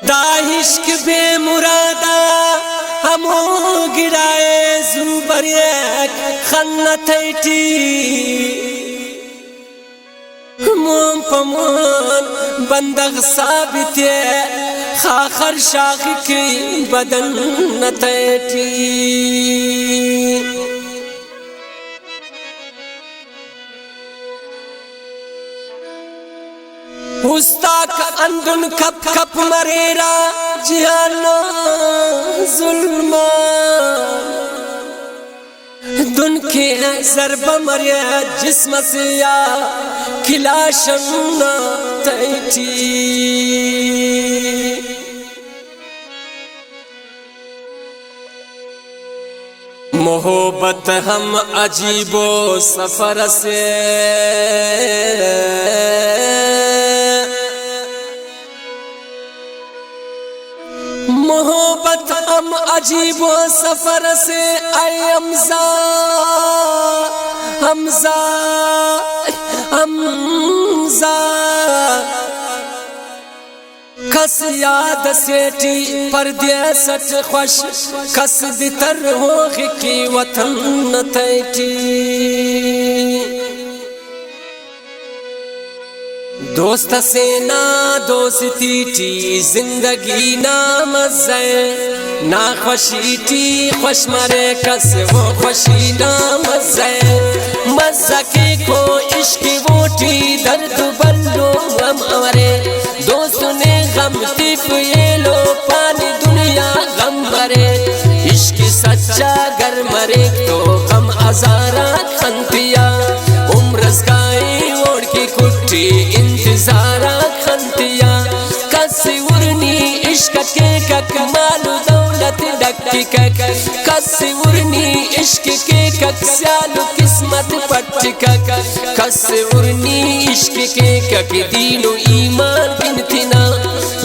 دا عشق بے مرادا ہمو گرائے زوبر ایک خنتیٹی مون پمون بندغ ثابت خاخر شاخ کی بدن نتیٹی استاک اندن کپ کپ مریرا جہانا ظلما دن کے ضرب مریا جسم سیا کھلا شمنا تیٹی محبت ہم عجیب و سفر سے محبت ہم عجیب و سفر سے اے حمزہ حمزہ حمزہ کس یاد سیٹی پردیست خوش کس دیتر ہوغ کی وطن نتیٹی دوست سے نا دوستی ٹی زندگی نا مزے نا خوشی ٹی خوش مرے کس وہ خوشی نا مزے مزہ کی کو عشق ووٹی درد بلو غم امرے دوست نے غم تیپ یہ لو پانی دنیا غم مرے عشق سچا گر مرے تو غم ازارا کھنتیا عمر اسکائی اوڑ کی کٹی انتظارا کھنتیا کسی ورنی عشق کے کک مالو دولت ڈکی کک کسی ورنی عشق کے کک سیالو قسمت پٹ کک کسی ورنی عشق کے کک دین و ایمان کنتنا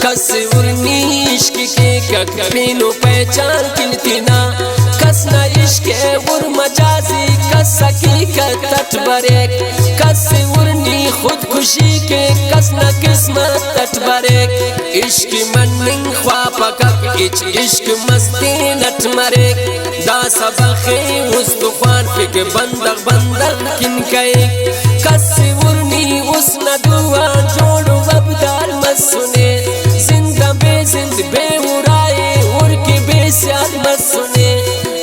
کسی ورنی عشق کے کک پین و پہچان کنتنا کسنا عشق ور مجازی کس حقیقت تٹ بریک کس ورنی خودکشی کے کسنا قسمت تٹ بریک عشق من خواب کک اچ عشق مستی نٹ مریک دا سبخی استخوان فک بندق بندق کن کئی کس ورنی اس ندوان جوڑو وبدال مسنے زندہ بے مرائے اور کی بے سیال مسنے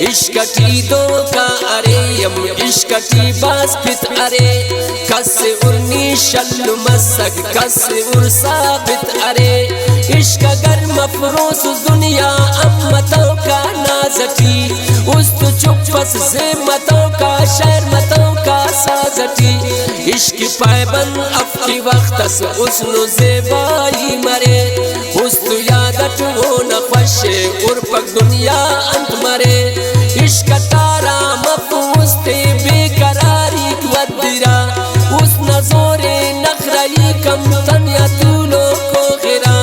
عشق ٹی دو کا ارے یم عشق ٹی باس پت ارے کس ورنی شل مسک کس ور ثابت ارے عشق گر مفروس دنیا امتوں کا نازٹی اس تو چپس زمتوں کا شہر متوں کا سازٹی عشق پائبند اب کی وقت اس نو زیبائی مرے اس تو یادت وہ نخوشے ارپک دنیا انت مرے عشق تارا مفوستے بے قراری ودرا اس نظور نخرائی کم تنیا طولو کو غرا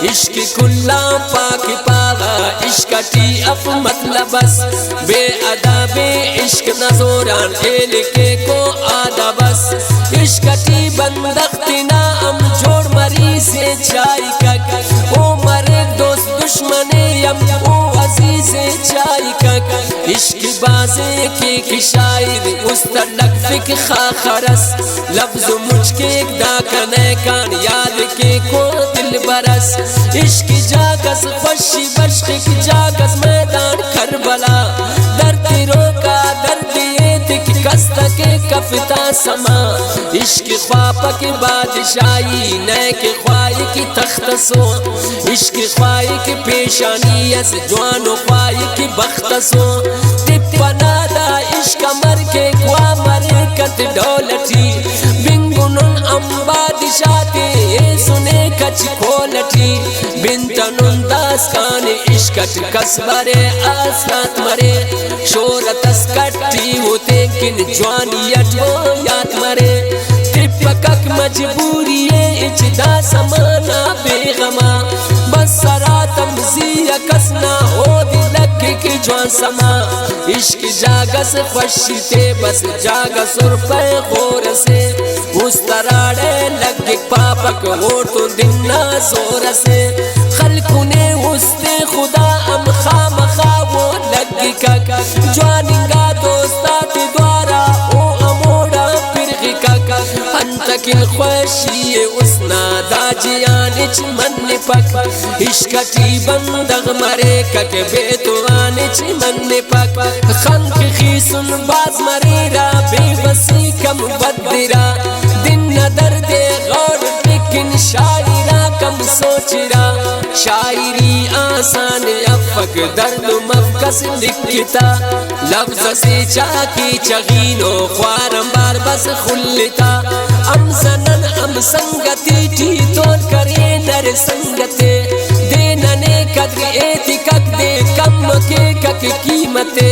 عشق کلا پاک پاغا عشق ٹی اف مطلبس بے اداب عشق نظوران کھیل کے کو آدھا بس عشق ٹی بندختنا ام جوڑ مریض چائی کک او مرگ دوست دشمن یم او عزیز چائی کک عشق بازے کی شاعر استدق فک خاخرس لفظ مجھ کے دا کنے کان یاد کے کو دل برس عشق جاگس خوشی بشق جاگس میدان کربلا درد روکا درد یہ دکھ کست کے کفتا سما عشق خواب کی بادشاہی نئے کے خواہ کی تخت سو عشق خواہ کی پیشانی اس جوان و خواہ کی بخت سو تپ نادا عشق مر کے خواہ مرکت ڈولٹی بنگنن ام بادشاہی سنے کچ کھولٹی بنتنن داس کان عشقت کسبرے آسات مرے شورت اسکٹی ہوتے کن جوانیت وہ یاد مرے تپکک مجبوری اچدا سمانا بے غما بس سراتم زیر کسنا ہو دلک کی جوان سما عشق جاگس خوشی تے بس جاگس اور پہ غور سے اس تراڑے لگ پاپک ہو تو دن زور سے خلقوں نے وسط خدا ام خامخا وہ لگی کک جواننگا دوستات دوارا او اموڑا پرغی کک انتکن خوشی اسنا دا جیانچ من پک عشقتی بندغ مرے کک بیتوانچ من پک خنق خیسن باز مریرا بے بسی کم بدرا دن درد غور لیکن شاعرہ کم سوچرا شاعری آسان افق درد مفکس لکھتا لفظ سے چاکی چغینو خوارم بار بس خلتا ام زنن ام سنگتی ٹی تول کرے در سنگتے دیننے قدر ایتی کک دے کم کے کک قیمتے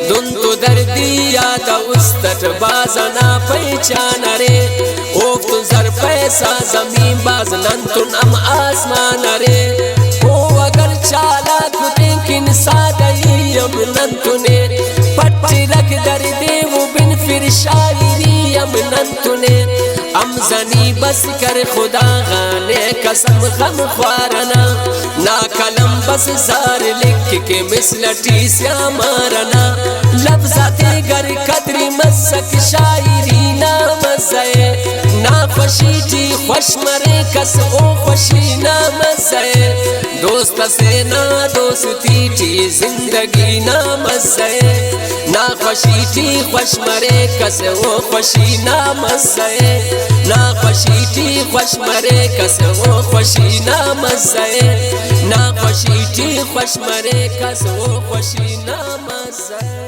دن تو دردی یادا استت بازنا پہچان رے اوف تو زر پیسہ زمین باز ننتن ام آسمان رے او اگر چالا کتیں کن سادئی ام ننتنے پٹی رکھ دردے وہ بن پھر شاعری ام ننتنے ام زنی بس کر خدا غانے قسم غم خوارنا نا کلم بس زار لکھ کے مسلٹی سے مارنا لفظات گر قدری مسک شاعری نا مزے نا خوشی ٹی خوش مرے کس او خوشی نا مزے دوست سے نا دوستی ٹی زندگی نا مزے نا خوشی ٹی خوش مرے کس او خوشی نا مزے نا خوشی ٹی خوش مرے کس او خوشی نا مزے نا خوشی ٹی خوش مرے کس او خوشی نا مزے